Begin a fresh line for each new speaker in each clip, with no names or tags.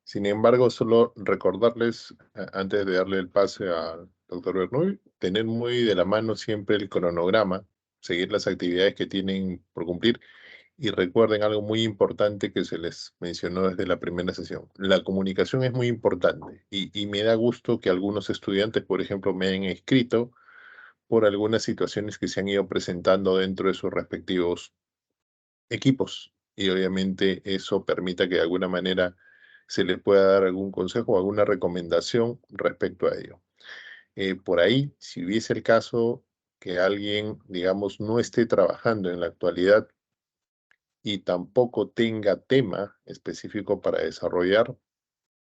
Sin embargo, solo recordarles, antes de darle el pase al doctor Bernoy, tener muy de la mano siempre el cronograma, seguir las actividades que tienen por cumplir y recuerden algo muy importante que se les mencionó desde la primera sesión. La comunicación es muy importante y me da gusto que algunos estudiantes, por ejemplo, me hayan escrito por algunas situaciones que se han ido presentando dentro de sus respectivos equipos. Y obviamente eso permita que de alguna manera se les pueda dar algún consejo o alguna recomendación respecto a ello. Por ahí, si hubiese el caso que alguien, digamos, no esté trabajando en la actualidad y tampoco tenga tema específico para desarrollar,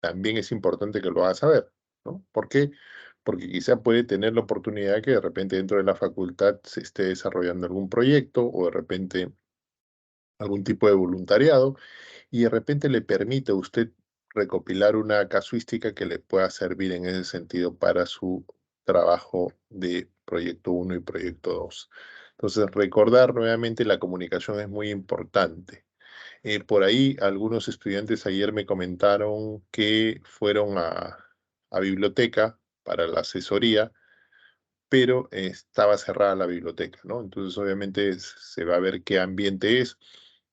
también es importante que lo haga saber, ¿no? ¿Por qué? Porque quizá puede tener la oportunidad que de repente dentro de la facultad se esté desarrollando algún proyecto o de repente algún tipo de voluntariado y de repente le permite a usted recopilar una casuística que le pueda servir en ese sentido para su trabajo de proyecto uno y proyecto 2. Entonces, recordar nuevamente la comunicación es muy importante. Por ahí algunos estudiantes ayer me comentaron que fueron a biblioteca para la asesoría, pero estaba cerrada la biblioteca, ¿no? Entonces, obviamente, se va a ver qué ambiente es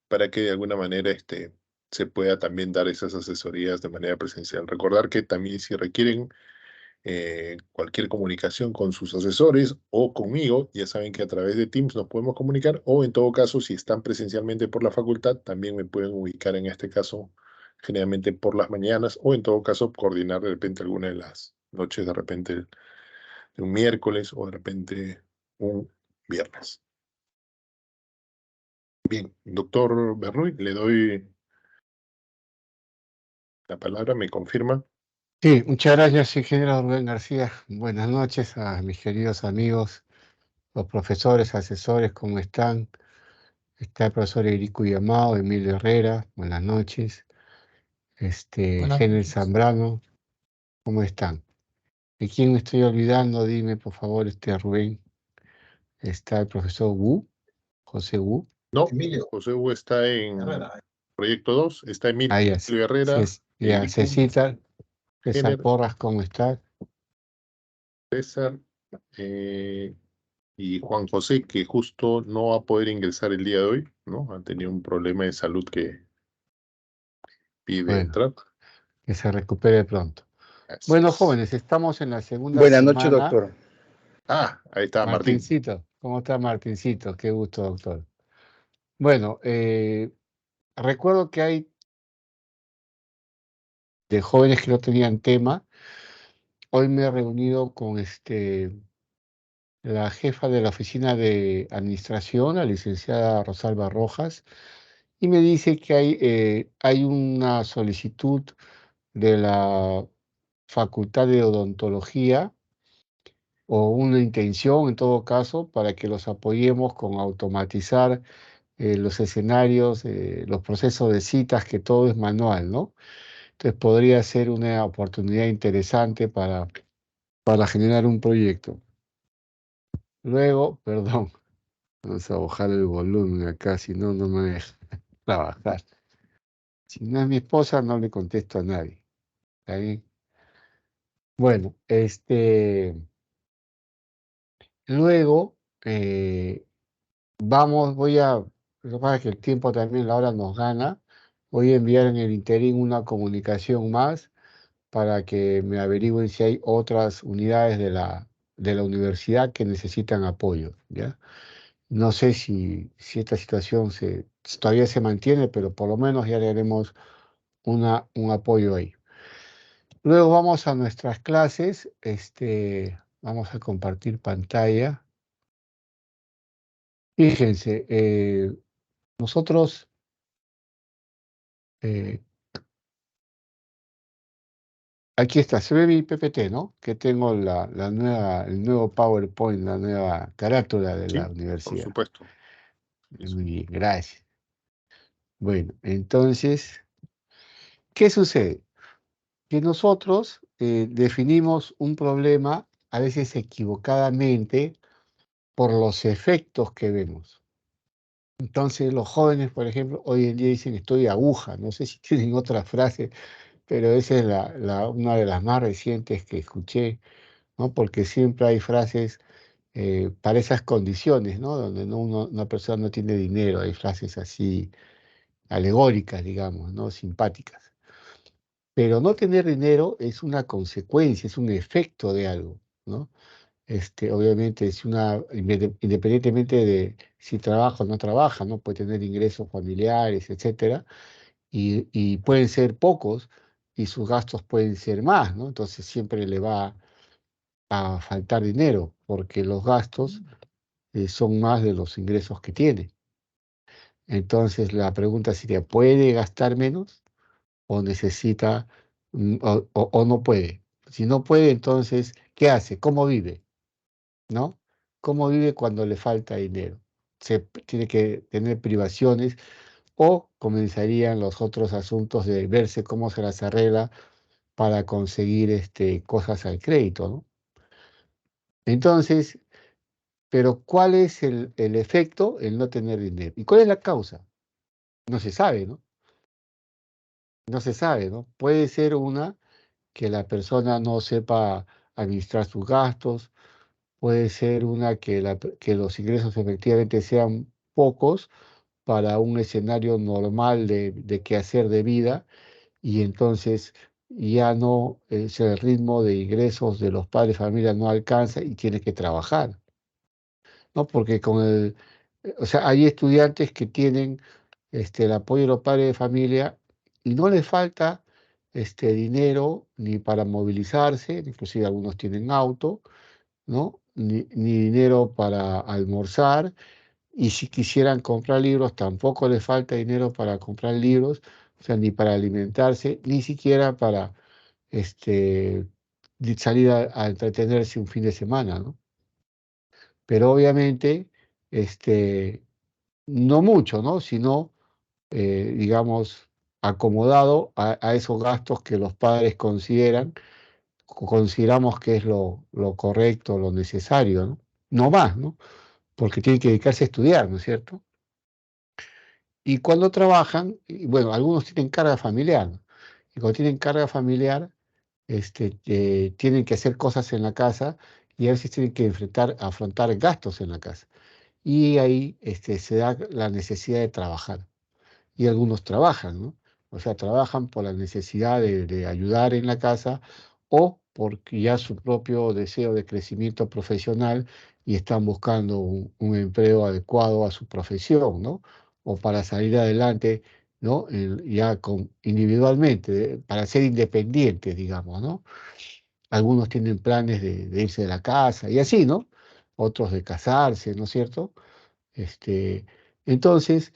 para que de alguna manera se pueda también dar esas asesorías de manera presencial. Recordar que también si requieren cualquier comunicación con sus asesores o conmigo, ya saben que a través de Teams nos podemos comunicar o en todo caso, si están presencialmente por la facultad, también me pueden ubicar en este caso generalmente por las mañanas o en todo caso coordinar de repente alguna de las noches de repente de un miércoles o de repente un viernes. Bien, doctor Bernoy, le doy la palabra, me confirma.
Sí, muchas gracias, ingeniero Rubén García. Buenas noches a mis queridos amigos, los profesores, asesores, ¿cómo están? Está el profesor Erico Yamao, Emilio Herrera, buenas noches.
Buenas
Genel
noches.
Zambrano, ¿cómo están? ¿De quién me estoy olvidando? Dime, por favor, Rubén. Está el profesor Wu, José Wu.
No,
Emilio
José Hugo está en
Herrera.
proyecto 2, está Emilio
Ah, ya,
Herrera,
ya,
Erico,
César
Jenner,
Porras, ¿cómo está?
César y Juan José, que justo no va a poder ingresar el día de hoy, ¿no? Ha tenido un problema de salud que pide
Bueno,
entrar.
que se recupere pronto.
Así
Bueno,
es.
jóvenes, estamos en la segunda
Buenas noches,
semana.
doctor.
Ah, ahí está Martín.
Martincito, ¿cómo está Martincito? Qué gusto, doctor. Bueno, recuerdo que hay de jóvenes que no tenían tema. Hoy me he reunido con la jefa de la oficina de administración, la licenciada Rosalba Rojas, y me dice que hay una solicitud de la Facultad de Odontología o una intención en todo caso para que los apoyemos con automatizar los escenarios, los procesos de citas, que todo es manual, ¿no? Entonces podría ser una oportunidad interesante para generar un proyecto. Luego, perdón, vamos a bajar el volumen acá, si no, no me deja trabajar. Si no es mi esposa, no le contesto a nadie. ¿Está bien? Bueno, luego lo que pasa es que el tiempo también, la hora nos gana. Voy a enviar en el interín una comunicación más para que me averigüen si hay otras unidades de la universidad que necesitan apoyo, ¿ya? No sé si esta situación todavía se mantiene, pero por lo menos ya le haremos un apoyo ahí. Luego vamos a nuestras clases. Vamos a compartir pantalla. Fíjense, nosotros eh, aquí está, se ve mi PPT, ¿no? Que tengo el nuevo PowerPoint, la nueva carátula de la
Sí, por
universidad.
supuesto.
Muy bien, gracias. Bueno, entonces, ¿qué sucede? Que nosotros definimos un problema a veces equivocadamente por los efectos que vemos. Entonces, los jóvenes, por ejemplo, hoy en día dicen estoy aguja, no sé si tienen otra frase pero esa es una de las más recientes que escuché, ¿no? Porque siempre hay frases para esas condiciones, ¿no? Donde una persona no tiene dinero, hay frases así alegóricas, digamos, ¿no? Simpáticas. Pero no tener dinero es una consecuencia, es un efecto de algo, ¿no? Obviamente, independientemente de si trabaja o no trabaja, ¿no? Puede tener ingresos familiares, etcétera, y pueden ser pocos y sus gastos pueden ser más, ¿no? Entonces siempre le va a faltar dinero porque los gastos son más de los ingresos que tiene. Entonces la pregunta sería, ¿puede gastar menos o necesita o no puede? Si no puede, entonces, ¿qué hace? ¿Cómo vive? ¿No? ¿Cómo vive cuando le falta dinero? Tiene que tener privaciones o comenzarían los otros asuntos de verse cómo se las arregla para conseguir cosas al crédito, ¿no? Entonces, pero ¿cuál es el efecto? El no tener dinero. ¿Y cuál es la causa? No se sabe, ¿no? No se sabe, ¿no? Puede ser una que la persona no sepa administrar sus gastos, puede ser una que los ingresos efectivamente sean pocos para un escenario normal de quehacer de vida y entonces ya no, el ritmo de ingresos de los padres de familia no alcanza y tiene que trabajar, ¿no? Porque o sea, hay estudiantes que tienen el apoyo de los padres de familia y no les falta dinero ni para movilizarse, inclusive algunos tienen auto, ¿no? Ni dinero para almorzar, y si quisieran comprar libros, tampoco les falta dinero para comprar libros, o sea, ni para alimentarse, ni siquiera para este, salir a entretenerse un fin de semana, ¿no? Pero obviamente, no mucho, ¿no? Sino, digamos, acomodado a esos gastos que los padres consideramos que es lo correcto, lo necesario, ¿no? No más, ¿no? Porque tienen que dedicarse a estudiar, ¿no es cierto? Y cuando trabajan, y bueno, algunos tienen carga familiar, ¿no? Y cuando tienen carga familiar, tienen que hacer cosas en la casa y a veces tienen que afrontar gastos en la casa. Y ahí se da la necesidad de trabajar. Y algunos trabajan, ¿no? O sea, trabajan por la necesidad de ayudar en la casa o porque ya su propio deseo de crecimiento profesional y están buscando un empleo adecuado a su profesión, ¿no? O para salir adelante, ¿no? Ya individualmente, para ser independientes, digamos, ¿no? Algunos tienen planes de irse de la casa y así, ¿no? Otros de casarse, ¿no es cierto? Este, entonces,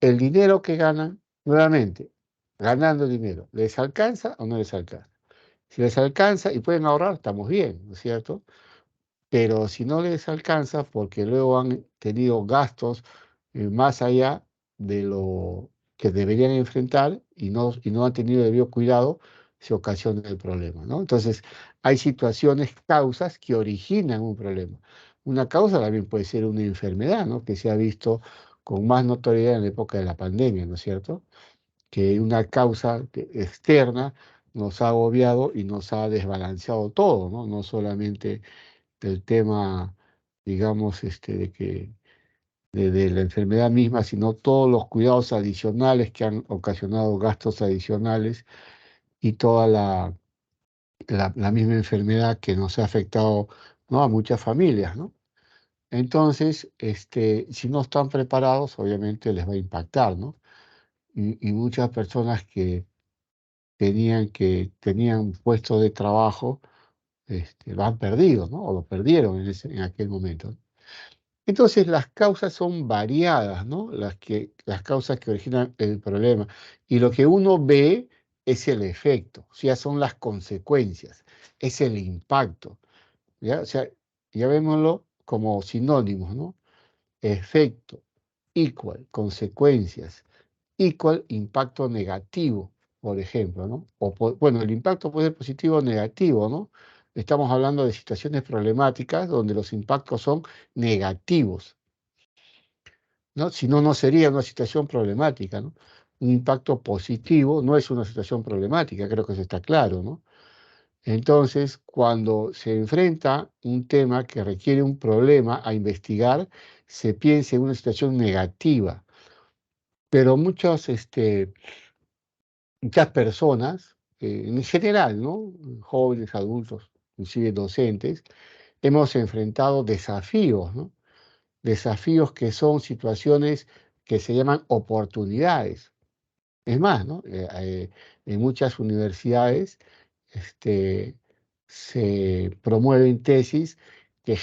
el dinero que ganan, nuevamente, ganando dinero, ¿les alcanza o no les alcanza? Si les alcanza y pueden ahorrar, estamos bien, ¿no es cierto? Pero si no les alcanza, porque luego han tenido gastos más allá de lo que deberían enfrentar y no han tenido debido cuidado, se ocasiona el problema, ¿no? Entonces, hay situaciones, causas que originan un problema. Una causa también puede ser una enfermedad, ¿no? Que se ha visto con más notoriedad en la época de la pandemia, ¿no es cierto? Que una causa externa nos ha agobiado y nos ha desbalanceado todo, ¿no? No solamente del tema, digamos, de la enfermedad misma, sino todos los cuidados adicionales que han ocasionado gastos adicionales y toda la misma enfermedad que nos ha afectado, ¿no? A muchas familias, ¿no? Entonces, si no están preparados, obviamente les va a impactar, ¿no? Y muchas personas que tenían puestos de trabajo, lo han perdido, ¿no? O lo perdieron en aquel momento. Entonces, las causas son variadas, ¿no? Las causas que originan el problema. Y lo que uno ve es el efecto, o sea, son las consecuencias, es el impacto, ¿ya? O sea, llamémoslo como sinónimos, ¿no? Efecto, equal, consecuencias, equal, impacto negativo, por ejemplo, ¿no? Bueno, el impacto puede ser positivo o negativo, ¿no? Estamos hablando de situaciones problemáticas donde los impactos son negativos, ¿no? Si no, no sería una situación problemática, ¿no? un impacto positivo, no es una situación problemática, creo que eso está claro, ¿no? Entonces, cuando se enfrenta un tema que requiere un problema a investigar, se piensa en una situación negativa. Pero muchas personas, en general, ¿no? Jóvenes, adultos, inclusive docentes, hemos enfrentado desafíos, ¿no? Desafíos que son situaciones que se llaman oportunidades. Es más, ¿no? En muchas universidades este, se promueven tesis que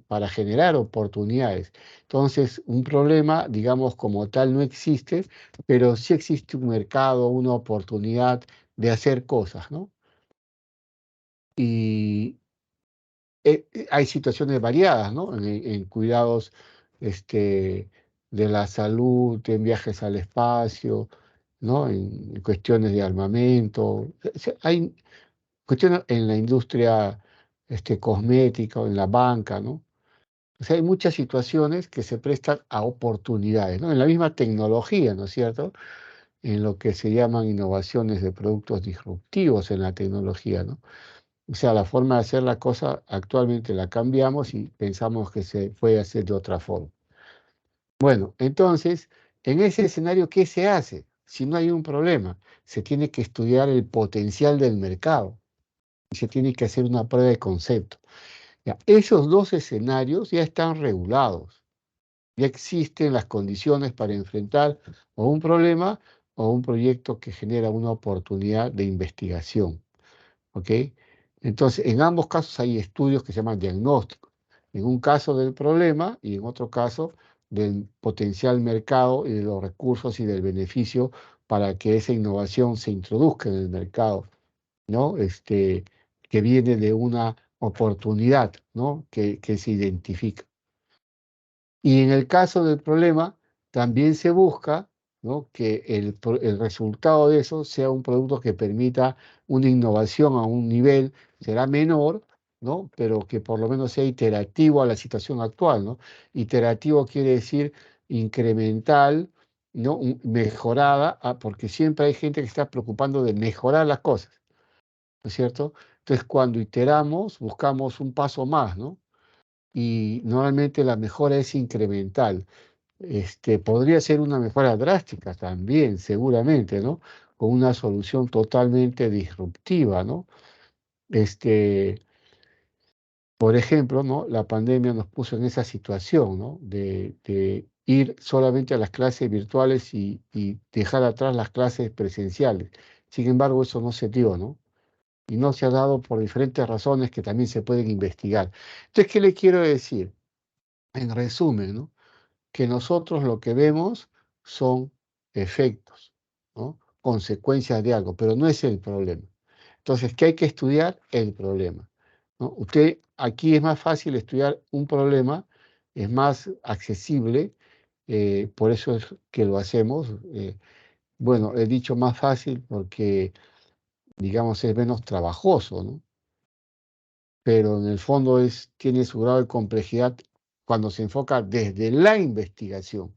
para generar oportunidades. Entonces, un problema, digamos, como tal no existe, pero sí existe un mercado, una oportunidad de hacer cosas, ¿no? Y hay situaciones variadas, ¿no? En cuidados de la salud, en viajes al espacio, ¿no? En cuestiones de armamento. Hay cuestiones en la industria cosmética o en la banca, ¿no? O sea, hay muchas situaciones que se prestan a oportunidades, ¿no? En la misma tecnología, ¿no es cierto? En lo que se llaman innovaciones de productos disruptivos en la tecnología, ¿no? O sea, la forma de hacer la cosa actualmente la cambiamos y pensamos que se puede hacer de otra forma. Bueno, entonces, en ese escenario, ¿qué se hace? Si no hay un problema, se tiene que estudiar el potencial del mercado y se tiene que hacer una prueba de concepto. Ya, esos dos escenarios ya están regulados. Ya existen las condiciones para enfrentar o un problema o un proyecto que genera una oportunidad de investigación. ¿Ok? Entonces, en ambos casos hay estudios que se llaman diagnósticos. En un caso del problema y en otro caso del potencial mercado y de los recursos y del beneficio para que esa innovación se introduzca en el mercado, ¿no? Que viene de una oportunidad, ¿no? Que se identifica. Y en el caso del problema, también se busca, ¿no? Que el resultado de eso sea un producto que permita una innovación a un nivel, será menor, ¿no? Pero que por lo menos sea iterativo a la situación actual, ¿no? Iterativo quiere decir incremental, ¿no? Mejorada, porque siempre hay gente que está preocupando de mejorar las cosas, ¿no es cierto? Entonces, cuando iteramos, buscamos un paso más, ¿no? Y normalmente la mejora es incremental. Podría ser una mejora drástica también, seguramente, ¿no? Con una solución totalmente disruptiva, ¿no? Este, por ejemplo, ¿no? La pandemia nos puso en esa situación, ¿no? De ir solamente a las clases virtuales y dejar atrás las clases presenciales. Sin embargo, eso no se dio, ¿no? Y no se ha dado por diferentes razones que también se pueden investigar. Entonces, ¿qué le quiero decir? En resumen, ¿no? Que nosotros lo que vemos son efectos, ¿no? Consecuencias de algo, pero no es el problema. Entonces, ¿qué hay que estudiar? El problema, ¿no? Usted, aquí es más fácil estudiar un problema, es más accesible, por eso es que lo hacemos. Bueno, he dicho más fácil porque, digamos, es menos trabajoso, ¿no? Pero en el fondo tiene su grado de complejidad cuando se enfoca desde la investigación,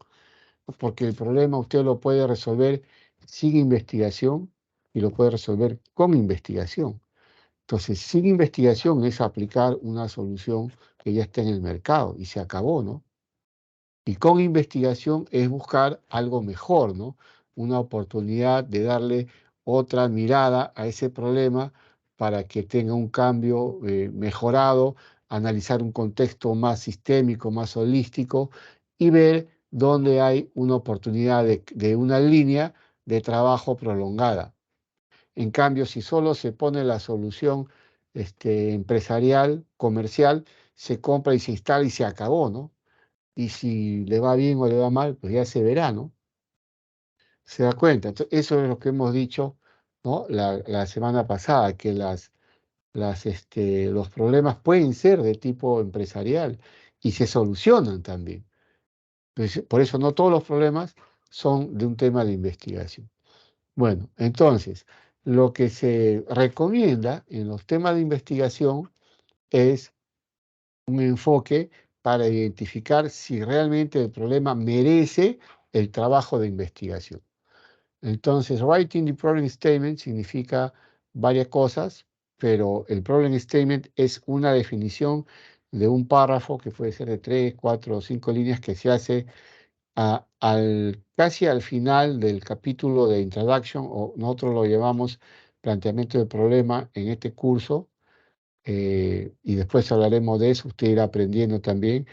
porque el problema usted lo puede resolver sin investigación y lo puede resolver con investigación. Entonces, sin investigación es aplicar una solución que ya está en el mercado y se acabó, ¿no? Y con investigación es buscar algo mejor, ¿no? Una oportunidad de darle otra mirada a ese problema para que tenga un cambio mejorado, analizar un contexto más sistémico, más holístico y ver dónde hay una oportunidad de una línea de trabajo prolongada. En cambio, si solo se pone la solución empresarial, comercial, se compra y se instala y se acabó, ¿no? Y si le va bien o le va mal, pues ya se verá, ¿no? Se da cuenta. Entonces, eso es lo que hemos dicho, ¿no? La semana pasada, que los problemas pueden ser de tipo empresarial y se solucionan también. Pues, por eso no todos los problemas son de un tema de investigación. Bueno, entonces, lo que se recomienda en los temas de investigación es un enfoque para identificar si realmente el problema merece el trabajo de investigación. Entonces, writing the problem statement significa varias cosas, pero el problem statement es una definición de un párrafo que puede ser de 3, 4 o 5 líneas que se hace casi al final del capítulo de introduction, o nosotros lo llamamos planteamiento del problema en este curso, y después hablaremos de eso, usted irá aprendiendo también,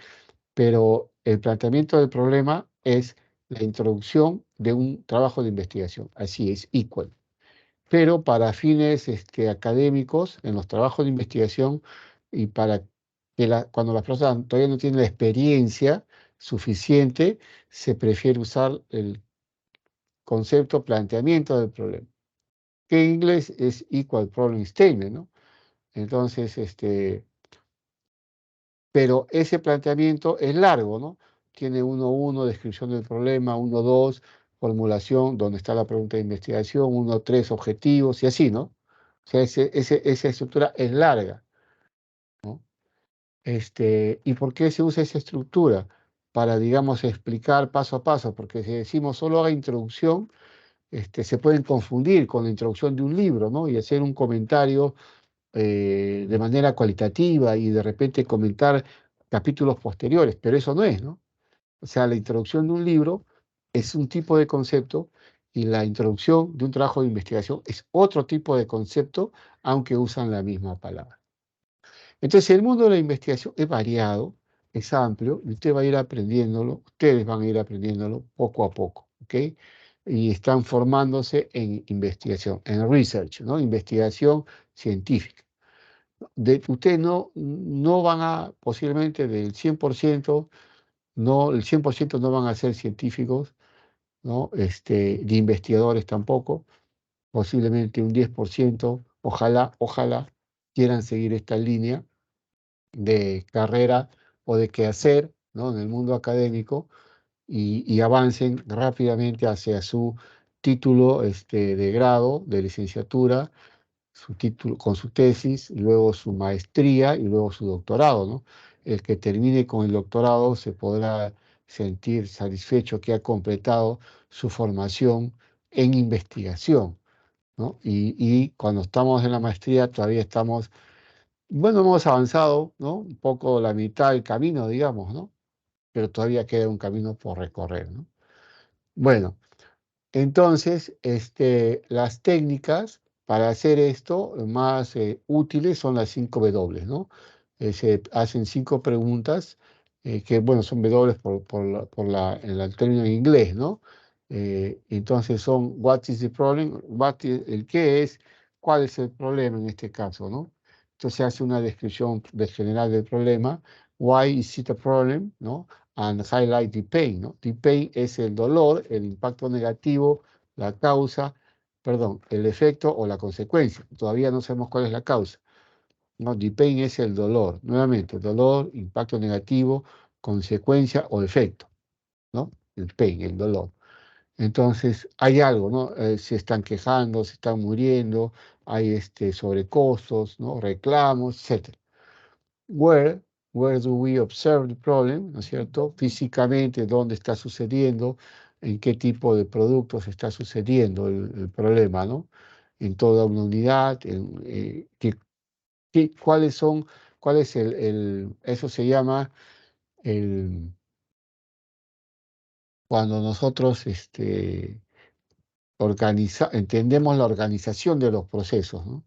pero el planteamiento del problema es la introducción de un trabajo de investigación, así es, equal. Pero para fines académicos, en los trabajos de investigación y para que cuando las personas todavía no tienen la experiencia suficiente, se prefiere usar el concepto planteamiento del problema, que en inglés es equal problem statement, ¿no? Entonces, pero ese planteamiento es largo, ¿no? Tiene 1.1, descripción del problema, 1.2, formulación, donde está la pregunta de investigación, 1.3, objetivos, y así, ¿no? O sea, esa estructura es larga, ¿no? ¿Y por qué se usa esa estructura? Para, digamos, explicar paso a paso, porque si decimos solo haga introducción, se pueden confundir con la introducción de un libro, ¿no? Y hacer un comentario de manera cualitativa y de repente comentar capítulos posteriores, pero eso no es, ¿no? O sea, la introducción de un libro es un tipo de concepto y la introducción de un trabajo de investigación es otro tipo de concepto, aunque usan la misma palabra. Entonces, el mundo de la investigación es variado, es amplio, y usted va a ir aprendiéndolo, ustedes van a ir aprendiéndolo poco a poco, ¿ok? Y están formándose en investigación, en research, ¿no? Investigación científica. Ustedes no van a, posiblemente del 100%, no, el 100% no van a ser científicos, ¿no? De investigadores tampoco, posiblemente un 10%, ojalá quieran seguir esta línea de carrera o de quehacer, ¿no? En el mundo académico y avancen rápidamente hacia su título de grado, de licenciatura, su título, con su tesis, luego su maestría y luego su doctorado, ¿no? El que termine con el doctorado se podrá sentir satisfecho que ha completado su formación en investigación, ¿no? Y cuando estamos en la maestría todavía estamos, bueno, hemos avanzado, ¿no? Un poco la mitad del camino, digamos, ¿no? Pero todavía queda un camino por recorrer, ¿no? Bueno, entonces, las técnicas para hacer esto más útiles son las 5 W, ¿no? Se hacen 5 preguntas que, bueno, son W en el término en inglés, ¿no? Entonces son, what is the problem? El qué es, cuál es el problema en este caso, ¿no? Entonces se hace una descripción general del problema, why is it a problem, ¿no? And highlight the pain, ¿no? The pain es el dolor, el impacto negativo, la causa, perdón, el efecto o la consecuencia. Todavía no sabemos cuál es la causa. No, the pain es el dolor. Nuevamente, dolor, impacto negativo, consecuencia o efecto, ¿no? El pain, el dolor. Entonces, hay algo, ¿no? Se están quejando, se están muriendo, hay sobrecostos, ¿no? Reclamos, etc. Where, where do we observe the problem, ¿no es cierto? Físicamente, ¿dónde está sucediendo? ¿En qué tipo de productos está sucediendo el problema, ¿no? En toda una unidad, ¿cuáles son, cuál es eso se llama cuando nosotros entendemos la organización de los procesos, ¿no?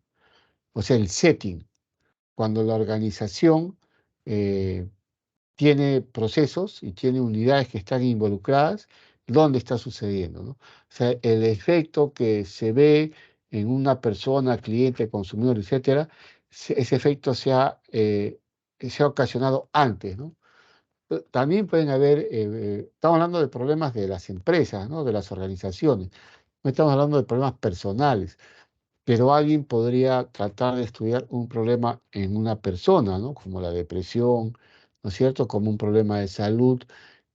O sea, el setting, cuando la organización tiene procesos y tiene unidades que están involucradas, ¿dónde está sucediendo, ¿no? O sea, el efecto que se ve en una persona, cliente, consumidor, etcétera, ese efecto se ha ocasionado antes, ¿no? También pueden haber, estamos hablando de problemas de las empresas, ¿no? De las organizaciones, no estamos hablando de problemas personales, pero alguien podría tratar de estudiar un problema en una persona, ¿no? Como la depresión, ¿no es cierto? Como un problema de salud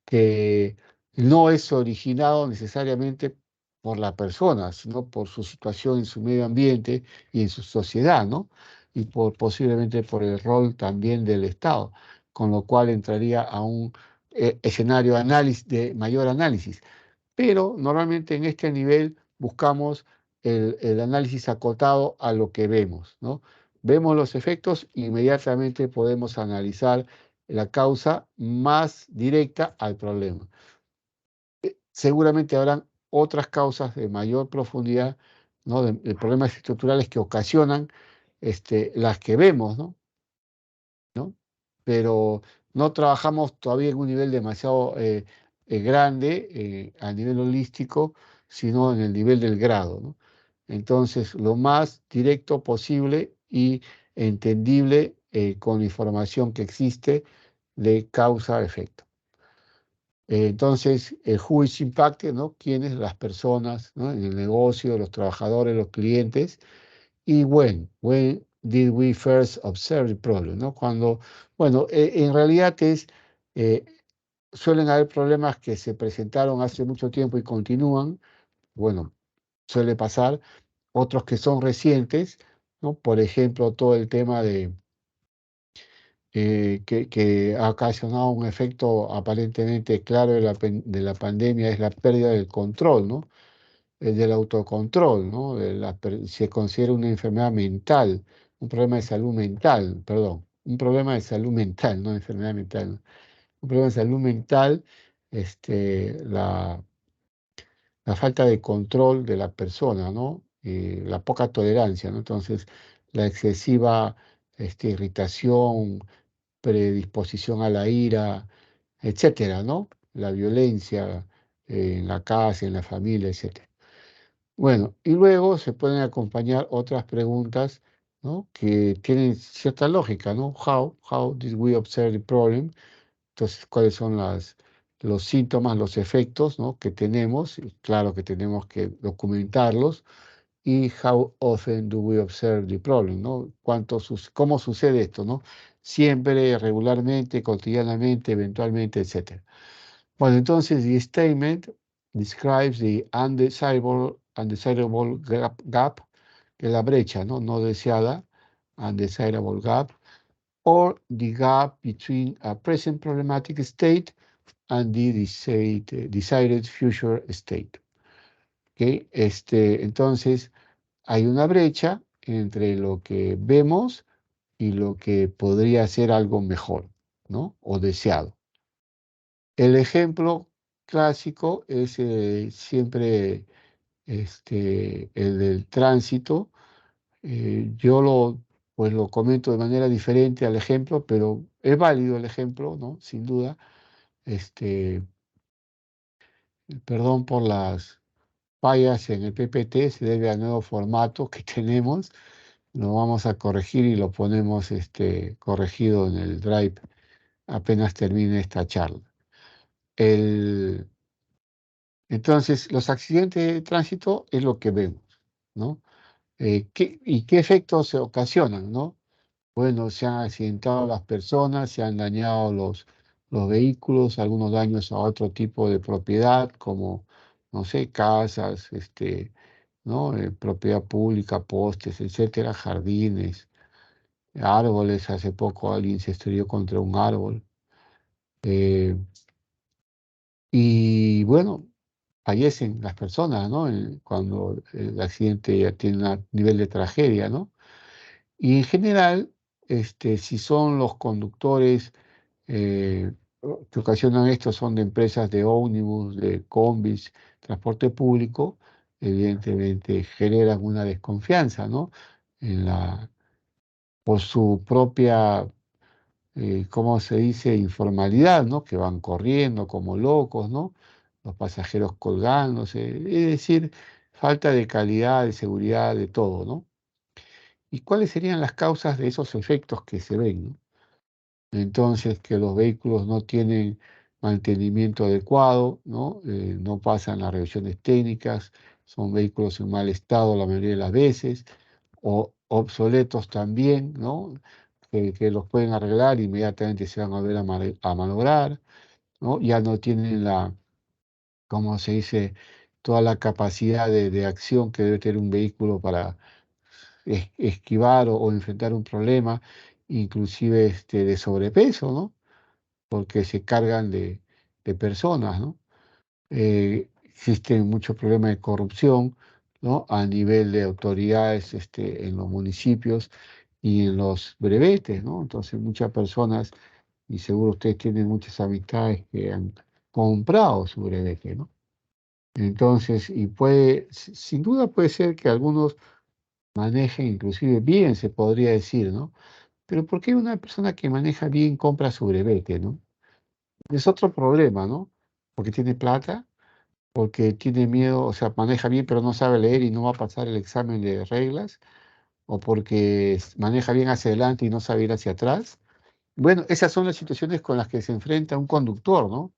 que no es originado necesariamente por la persona, sino por su situación en su medio ambiente y en su sociedad, ¿no? Y posiblemente por el rol también del Estado, con lo cual entraría a un escenario de mayor análisis. Pero normalmente en este nivel buscamos el análisis acotado a lo que vemos, ¿no? Vemos los efectos, inmediatamente podemos analizar la causa más directa al problema. Seguramente habrán otras causas de mayor profundidad, ¿no? De problemas estructurales que ocasionan las que vemos, ¿no? Pero no trabajamos todavía en un nivel demasiado grande a nivel holístico, sino en el nivel del grado, ¿no? Entonces, lo más directo posible y entendible con la información que existe de causa-efecto. Entonces, el who is impacted, ¿no? ¿Quiénes? Las personas, ¿no? En el negocio, los trabajadores, los clientes. Y when did we first observe the problem, ¿no? Cuando, bueno, en realidad eh, suelen haber problemas que se presentaron hace mucho tiempo y continúan, bueno, suele pasar, otros que son recientes, ¿no? Por ejemplo, todo el tema que ha ocasionado un efecto aparentemente claro de la pandemia es la pérdida del control, ¿no? Del autocontrol, ¿no? Se considera una enfermedad mental, un problema de salud mental, perdón, un problema de salud mental, no enfermedad mental, ¿no? Un problema de salud mental, la falta de control de la persona, ¿no? La poca tolerancia, ¿no? Entonces, la excesiva irritación, predisposición a la ira, etcétera, ¿no? La violencia en la casa, en la familia, etcétera. Bueno, y luego se pueden acompañar otras preguntas, ¿no? Que tienen cierta lógica, ¿no? How did we observe the problem? Entonces, ¿cuáles son los síntomas, los efectos, ¿no? Que tenemos? Y claro que tenemos que documentarlos. Y how often do we observe the problem, ¿no? ¿Cómo sucede esto, ¿no? Siempre, regularmente, cotidianamente, eventualmente, etcétera. Bueno, entonces, the statement describes the undesirable gap, que es la brecha, ¿no? No deseada, undesirable gap, or the gap between a present problematic state and the desired future state. ¿Okay? Entonces, hay una brecha entre lo que vemos y lo que podría ser algo mejor, ¿no? O deseado. El ejemplo clásico es siempre el del tránsito. Pues lo comento de manera diferente al ejemplo, pero es válido el ejemplo, ¿no? Sin duda. Perdón por las fallas en el PPT, se debe al nuevo formato que tenemos. Lo vamos a corregir y lo ponemos corregido en el Drive apenas termine esta charla. Entonces, los accidentes de tránsito es lo que vemos, ¿no? ¿Y qué efectos se ocasionan, no? Bueno, se han accidentado las personas, se han dañado los vehículos, algunos daños a otro tipo de propiedad, como, no sé, casas, ¿no? Propiedad pública, postes, etcétera, jardines, árboles. Hace poco alguien se estrelló contra un árbol. Eh, y bueno, fallecen las personas, ¿no? Cuando el accidente ya tiene un nivel de tragedia, ¿no? Y en general, si son los conductores eh, que ocasionan esto, son de empresas de ómnibus, de combis, transporte público, evidentemente generan una desconfianza, ¿no? Por su propia, ¿cómo se dice? Informalidad, ¿no? Que van corriendo como locos, ¿no? Los pasajeros colgándose, es decir, falta de calidad, de seguridad, de todo, ¿no? ¿Y cuáles serían las causas de esos efectos que se ven, ¿no? Entonces, que los vehículos no tienen mantenimiento adecuado, ¿no? No pasan las revisiones técnicas, son vehículos en mal estado la mayoría de las veces, o obsoletos también, ¿no? Que los pueden arreglar, inmediatamente se van a volver a malograr, ¿no? Ya no tienen ¿cómo se dice? Toda la capacidad de acción que debe tener un vehículo para esquivar o enfrentar un problema, inclusive de sobrepeso, ¿no? Porque se cargan de personas, ¿no? Existen muchos problemas de corrupción, ¿no? A nivel de autoridades en los municipios y en los brevetes, ¿no? Entonces muchas personas, y seguro ustedes tienen muchas amistades que han comprado su brevete, ¿no? Entonces, y sin duda puede ser que algunos manejen inclusive bien, se podría decir, ¿no? Pero ¿por qué una persona que maneja bien compra su brevete, ¿no? Es otro problema, ¿no? Porque tiene plata, porque tiene miedo, o sea, maneja bien pero no sabe leer y no va a pasar el examen de reglas, o porque maneja bien hacia adelante y no sabe ir hacia atrás. Bueno, esas son las situaciones con las que se enfrenta un conductor, ¿no?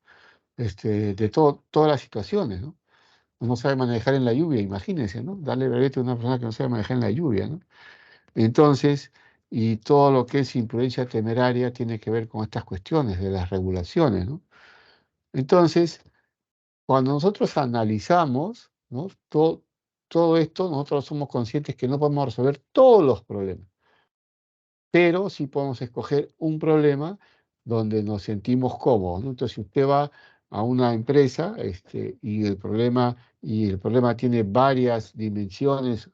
De todas las situaciones, ¿no? No sabe manejar en la lluvia, imagínense, ¿no? Darle brevete a una persona que no sabe manejar en la lluvia, ¿no? Entonces, y todo lo que es imprudencia temeraria tiene que ver con estas cuestiones de las regulaciones, ¿no? Entonces, cuando nosotros analizamos, ¿no? Todo esto, nosotros somos conscientes que no podemos resolver todos los problemas, pero sí podemos escoger un problema donde nos sentimos cómodos, ¿no? Entonces, si usted va a una empresa y el problema tiene varias dimensiones,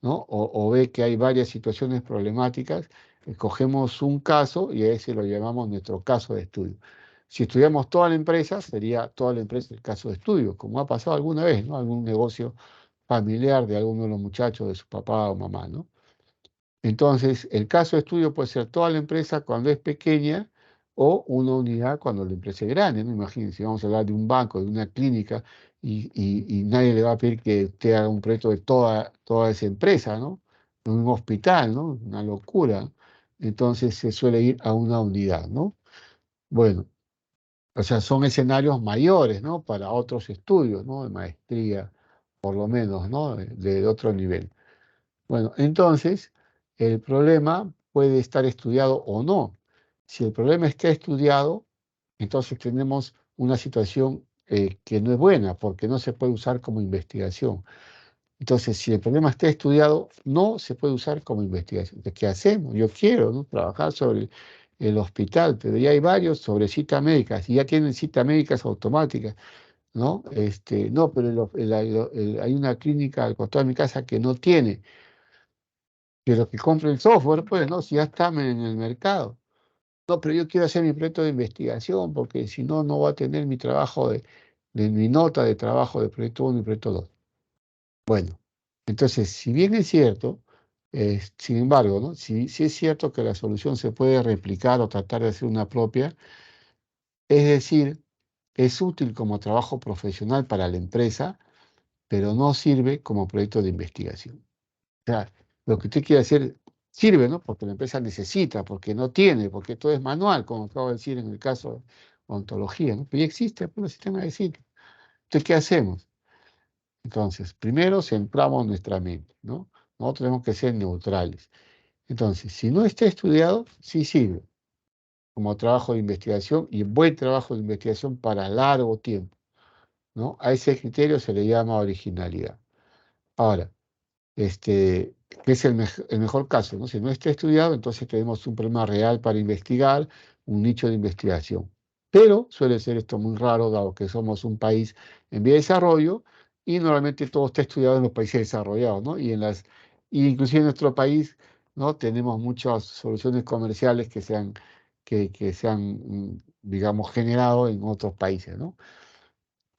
¿no? O ve que hay varias situaciones problemáticas, escogemos un caso y a ese lo llamamos nuestro caso de estudio. Si estudiamos toda la empresa, sería toda la empresa el caso de estudio, como ha pasado alguna vez, ¿no? Algún negocio familiar de alguno de los muchachos, de su papá o mamá, ¿no? Entonces, el caso de estudio puede ser toda la empresa cuando es pequeña o una unidad cuando la empresa es grande, ¿no? Imagínense, vamos a hablar de un banco, de una clínica, y nadie le va a pedir que usted haga un proyecto de toda esa empresa, ¿no? Un hospital, ¿no? Una locura. Entonces se suele ir a una unidad, ¿no? Bueno, o sea, son escenarios mayores, ¿no? Para otros estudios, ¿no? De maestría, por lo menos, ¿no? De otro nivel. Bueno, entonces, el problema puede estar estudiado o no. Si el problema está estudiado, entonces tenemos una situación que no es buena porque no se puede usar como investigación. Entonces, si el problema está estudiado, no se puede usar como investigación. Entonces, ¿qué hacemos? Yo quiero, ¿no? Trabajar sobre el hospital, pero ya hay varios sobre citas médicas y ya tienen citas médicas automáticas, ¿no? No, pero hay una clínica al costado de mi casa que no tiene. Pero que compre el software, pues, ¿no? Si ya está en el mercado. No, pero yo quiero hacer mi proyecto de investigación porque si no, no va a tener mi trabajo de mi nota de trabajo de proyecto 1 y proyecto 2. Bueno, entonces, si bien es cierto, sin embargo, ¿no? Si es cierto que la solución se puede replicar o tratar de hacer una propia, es decir, es útil como trabajo profesional para la empresa, pero no sirve como proyecto de investigación. O sea, lo que usted quiere hacer sirve, ¿no? Porque la empresa necesita, porque no tiene, porque todo es manual, como acabo de decir en el caso de ontología, ¿no? Pero ya existe pues, el sistema de citas. Entonces, ¿qué hacemos? Entonces, primero centramos nuestra mente, ¿no? Nosotros tenemos que ser neutrales. Entonces, si no está estudiado, sí sirve como trabajo de investigación y buen trabajo de investigación para largo tiempo, ¿no? A ese criterio se le llama originalidad. Ahora, que es el mejor caso, ¿no? Si no está estudiado, entonces tenemos un problema real para investigar, un nicho de investigación. Pero suele ser esto muy raro, dado que somos un país en vía de desarrollo y normalmente todo está estudiado en los países desarrollados, ¿no? Y inclusive en nuestro país, ¿no? Tenemos muchas soluciones comerciales que se han, digamos, generado en otros países, ¿no?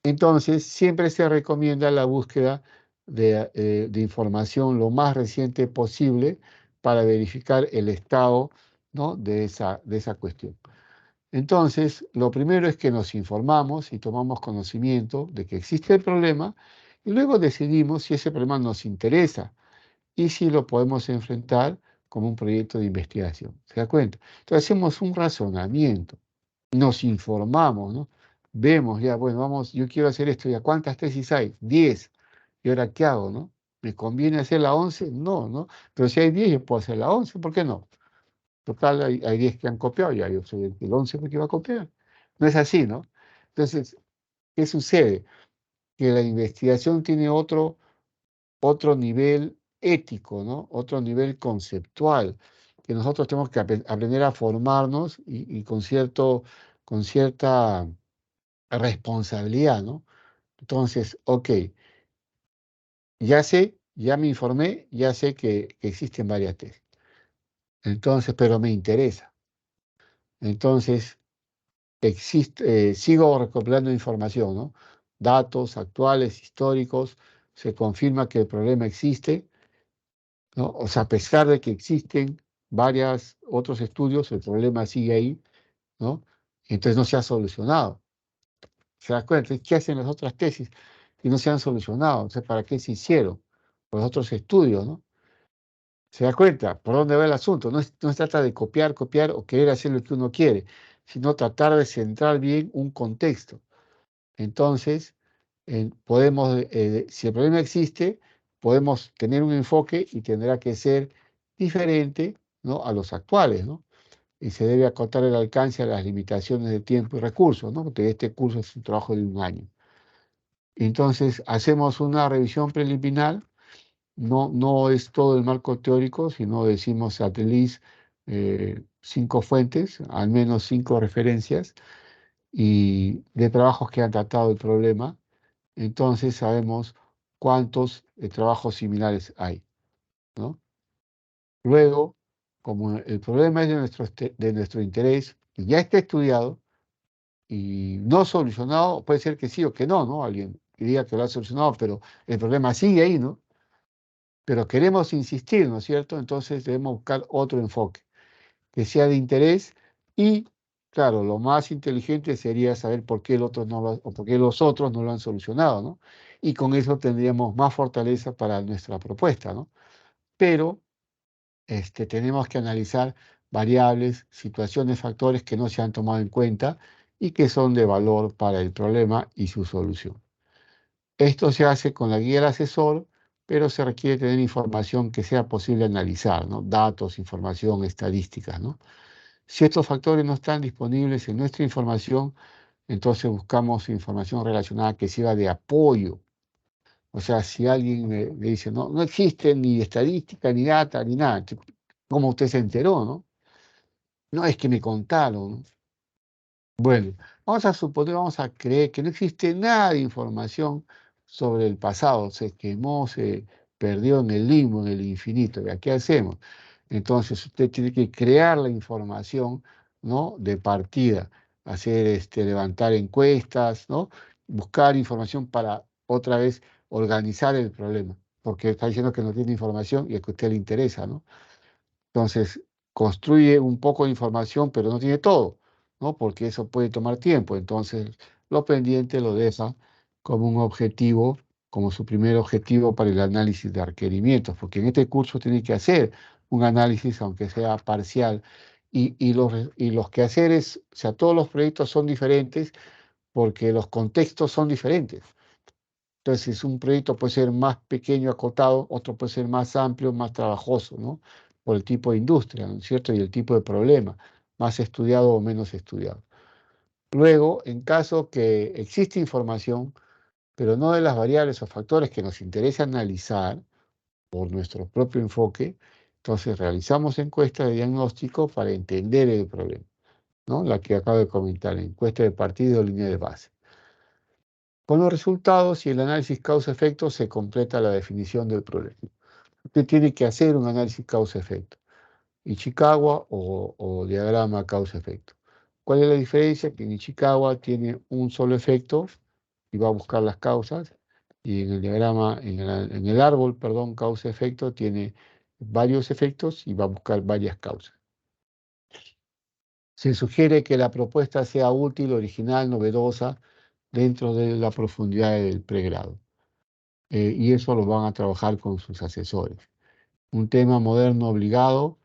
Entonces, siempre se recomienda la búsqueda de información lo más reciente posible para verificar el estado, ¿no? de esa cuestión. Entonces, lo primero es que nos informamos y tomamos conocimiento de que existe el problema y luego decidimos si ese problema nos interesa y si lo podemos enfrentar como un proyecto de investigación. ¿Se da cuenta? Entonces, hacemos un razonamiento, nos informamos, ¿no? Vemos ya, bueno, vamos, yo quiero hacer esto, ¿ya cuántas tesis hay? 10. ¿Y ahora qué hago, no? ¿Me conviene hacer la 11? No, ¿no? Pero si hay 10, yo puedo hacer la 11, ¿por qué no? Total, hay 10 que han copiado, ya yo soy el 11 porque iba a copiar. No es así, ¿no? Entonces, ¿qué sucede? Que la investigación tiene otro nivel ético, ¿no? Otro nivel conceptual, que nosotros tenemos que aprender a formarnos y con cierta responsabilidad, ¿no? Entonces, ok, ya sé, ya me informé, ya sé que existen varias tesis. Entonces, pero me interesa. Entonces, sigo recopilando información, ¿no? Datos actuales, históricos, se confirma que el problema existe, ¿no? O sea, a pesar de que existen varios otros estudios, el problema sigue ahí, ¿no? Entonces no se ha solucionado. ¿Se da cuenta? ¿Qué hacen las otras tesis y no se han solucionado? Entonces, ¿para qué se hicieron? Por los otros estudios, ¿no? ¿Se da cuenta por dónde va el asunto? No se trata de copiar, copiar o querer hacer lo que uno quiere, sino tratar de centrar bien un contexto. Entonces, si el problema existe, podemos tener un enfoque y tendrá que ser diferente, ¿no?, a los actuales, ¿no? Y se debe acotar el alcance a las limitaciones de tiempo y recursos, ¿no? Porque este curso es un trabajo de un año. Entonces, hacemos una revisión preliminar. No es todo el marco teórico, sino decimos at least 5 fuentes, al menos 5 referencias, y de trabajos que han tratado el problema. Entonces sabemos cuántos trabajos similares hay, ¿no? Luego, como el problema es de nuestro interés y ya está estudiado y no solucionado, puede ser que sí o que no, ¿no? Alguien diría que lo ha solucionado, pero el problema sigue ahí, ¿no? Pero queremos insistir, ¿no es cierto? Entonces debemos buscar otro enfoque que sea de interés y, claro, lo más inteligente sería saber por qué el otro o por qué los otros no lo han solucionado, ¿no? Y con eso tendríamos más fortaleza para nuestra propuesta, ¿no? Pero tenemos que analizar variables, situaciones, factores que no se han tomado en cuenta y que son de valor para el problema y su solución. Esto se hace con la guía del asesor, pero se requiere tener información que sea posible analizar, ¿no? Datos, información, estadísticas, ¿no? Si estos factores no están disponibles en nuestra información, entonces buscamos información relacionada que sirva de apoyo. O sea, si alguien me dice, no, no existe ni estadística, ni data, ni nada, ¿cómo usted se enteró, no? No, es que me contaron, ¿no? Bueno, vamos a suponer, vamos a creer que no existe nada de información sobre el pasado, se quemó, se perdió en el limbo, en el infinito. ¿Y qué hacemos? Entonces usted tiene que crear la información, ¿no?, de partida, hacer, levantar encuestas, ¿no?, buscar información para otra vez organizar el problema, porque está diciendo que no tiene información y es que a usted le interesa, ¿no? Entonces, construye un poco de información, pero no tiene todo, ¿no? Porque eso puede tomar tiempo. Entonces, lo pendiente lo deja como un objetivo, como su primer objetivo para el análisis de requerimientos, porque en este curso tiene que hacer un análisis, aunque sea parcial, y los quehaceres, o sea, todos los proyectos son diferentes porque los contextos son diferentes. Entonces, un proyecto puede ser más pequeño, acotado, otro puede ser más amplio, más trabajoso, ¿no? Por el tipo de industria, ¿no es cierto? Y el tipo de problema, más estudiado o menos estudiado. Luego, en caso que existe información, pero no de las variables o factores que nos interesa analizar por nuestro propio enfoque, entonces realizamos encuestas de diagnóstico para entender el problema, ¿no? La que acabo de comentar, encuesta de partido o línea de base. Con los resultados y el análisis causa-efecto se completa la definición del problema. Usted tiene que hacer un análisis causa-efecto, Ichikawa o diagrama causa-efecto. ¿Cuál es la diferencia? Que en Ichikawa tiene un solo efecto y va a buscar las causas, y en el diagrama, en el árbol, perdón, causa-efecto, tiene varios efectos y va a buscar varias causas. Se sugiere que la propuesta sea útil, original, novedosa, dentro de la profundidad del pregrado. Y eso lo van a trabajar con sus asesores. Un tema moderno obligado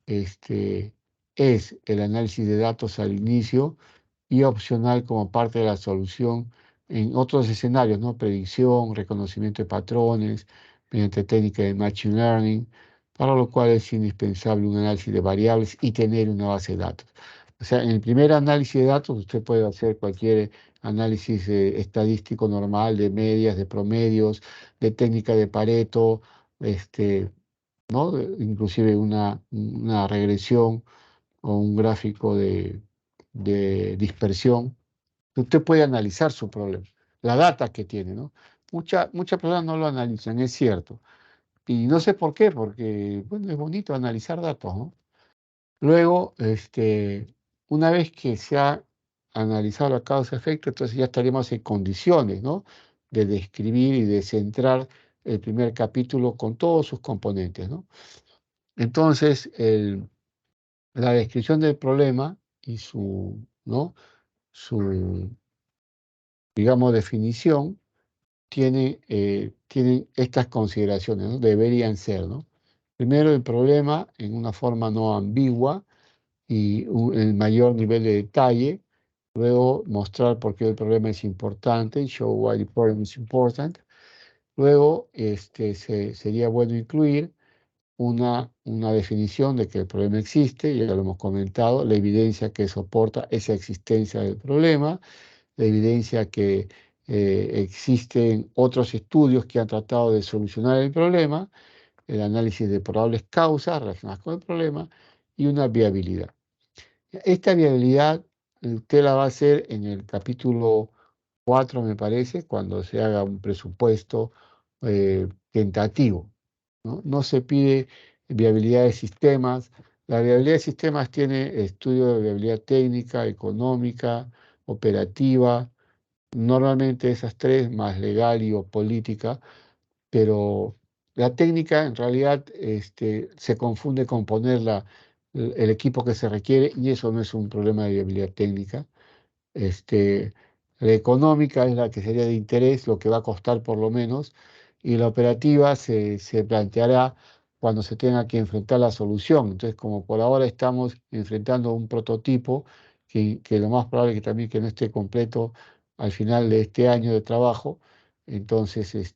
es el análisis de datos al inicio y opcional como parte de la solución en otros escenarios, ¿no? Predicción, reconocimiento de patrones, mediante técnica de Machine Learning, para lo cual es indispensable un análisis de variables y tener una base de datos. O sea, en el primer análisis de datos usted puede hacer cualquier análisis estadístico normal de medias, de promedios, de técnica de Pareto, ¿no? Inclusive una regresión o un gráfico de dispersión. Usted puede analizar su problema, la data que tiene, ¿no? muchas personas no lo analizan, es cierto. Y no sé por qué, porque, bueno, es bonito analizar datos, ¿no? Luego, una vez que se ha analizado la causa-efecto, entonces ya estaríamos en condiciones, ¿no?, de describir y de centrar el primer capítulo con todos sus componentes, ¿no? Entonces, la descripción del problema y ¿no?, su, digamos, definición tienen estas consideraciones, ¿no? Deberían ser, ¿no? Primero, el problema en una forma no ambigua y el mayor nivel de detalle. Luego, mostrar por qué el problema es importante, show why the problem is important. Luego, sería bueno incluir una definición de que el problema existe, ya lo hemos comentado, la evidencia que soporta esa existencia del problema, la evidencia que existen otros estudios que han tratado de solucionar el problema, el análisis de probables causas relacionadas con el problema y una viabilidad. Esta viabilidad usted la va a hacer en el capítulo 4, me parece, cuando se haga un presupuesto tentativo, ¿no? No se pide viabilidad de sistemas. La viabilidad de sistemas tiene estudio de viabilidad técnica, económica, operativa, normalmente esas tres, más legal y o política, pero la técnica en realidad se confunde con poner el equipo que se requiere y eso no es un problema de viabilidad técnica. Este, la económica es la que sería de interés, lo que va a costar por lo menos, y la operativa se planteará cuando se tenga que enfrentar la solución. Entonces, como por ahora estamos enfrentando un prototipo, que lo más probable es que también que no esté completo al final de este año de trabajo, entonces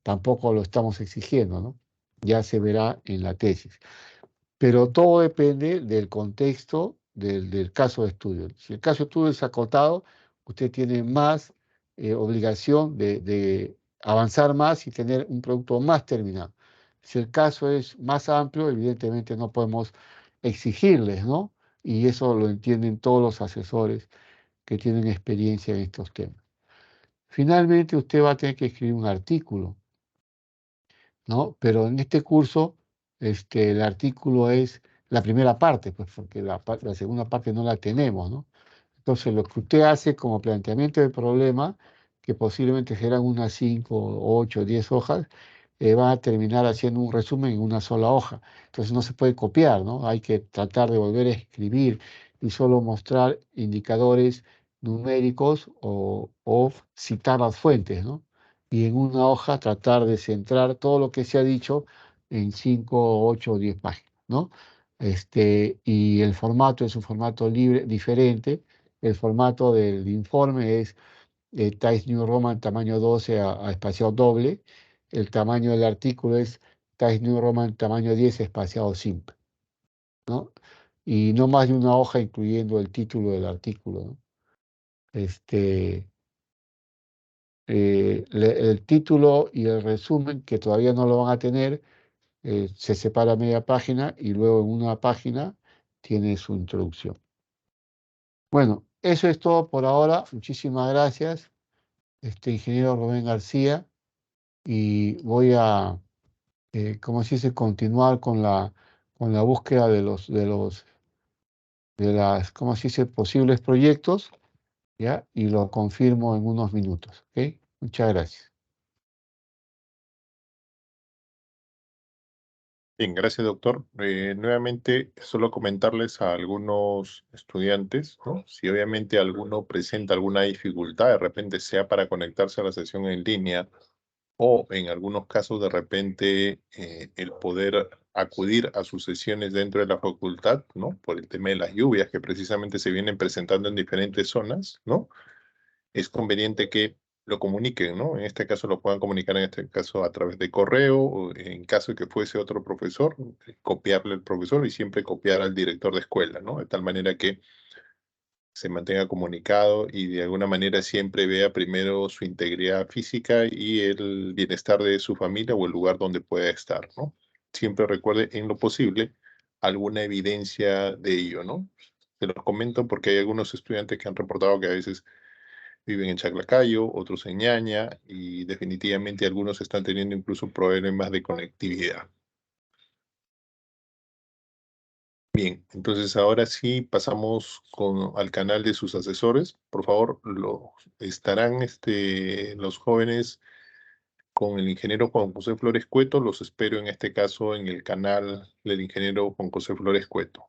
tampoco lo estamos exigiendo, ¿no? Ya se verá en la tesis. Pero todo depende del contexto del caso de estudio. Si el caso de estudio es acotado, usted tiene más obligación de avanzar más y tener un producto más terminado. Si el caso es más amplio, evidentemente no podemos exigirles, ¿no? Y eso lo entienden todos los asesores que tienen experiencia en estos temas. Finalmente, usted va a tener que escribir un artículo, ¿no? Pero en este curso, el artículo es la primera parte, pues porque la segunda parte no la tenemos, ¿no? Entonces, lo que usted hace como planteamiento del problema, que posiblemente serán unas 5, 8, 10 hojas, va a terminar haciendo un resumen en una sola hoja. Entonces, no se puede copiar, ¿no? Hay que tratar de volver a escribir y solo mostrar indicadores numéricos o citar las fuentes, ¿no? Y en una hoja tratar de centrar todo lo que se ha dicho en 5, 8 o 10 páginas, ¿no? Y el formato es un formato libre, diferente. El formato del informe es Times New Roman tamaño 12 a espaciado doble. El tamaño del artículo es Times New Roman tamaño 10 espaciado simple, ¿no? Y no más de una hoja incluyendo el título del artículo, ¿no? El título y el resumen, que todavía no lo van a tener, se separa media página y luego en una página tiene su introducción. Bueno, eso es todo por ahora. Muchísimas gracias, ingeniero Rubén García, y voy a, como se dice, continuar con la búsqueda de las, ¿cómo se dice?, posibles proyectos, ¿ya? Y lo confirmo en unos minutos, ¿ok? Muchas gracias.
Bien, gracias, doctor. Nuevamente, solo comentarles a algunos estudiantes, ¿no? Si obviamente alguno presenta alguna dificultad, de repente sea para conectarse a la sesión en línea o en algunos casos de repente el poder acudir a sus sesiones dentro de la facultad, ¿no? Por el tema de las lluvias que precisamente se vienen presentando en diferentes zonas, ¿no? Es conveniente que lo comuniquen, ¿no? En este caso lo puedan comunicar, en este caso a través de correo, o en caso de que fuese otro profesor, copiarle al profesor y siempre copiar al director de escuela, ¿no? De tal manera que se mantenga comunicado y de alguna manera siempre vea primero su integridad física y el bienestar de su familia o el lugar donde pueda estar, ¿no? Siempre recuerde en lo posible alguna evidencia de ello, ¿no? Se los comento porque hay algunos estudiantes que han reportado que a veces viven en Chaclacayo, otros en Ñaña, y definitivamente algunos están teniendo incluso problemas de conectividad. Bien, entonces ahora sí pasamos al canal de sus asesores. Por favor, estarán los jóvenes con el ingeniero Juan José Flores Cueto. Los espero en este caso en el canal del ingeniero Juan José Flores Cueto.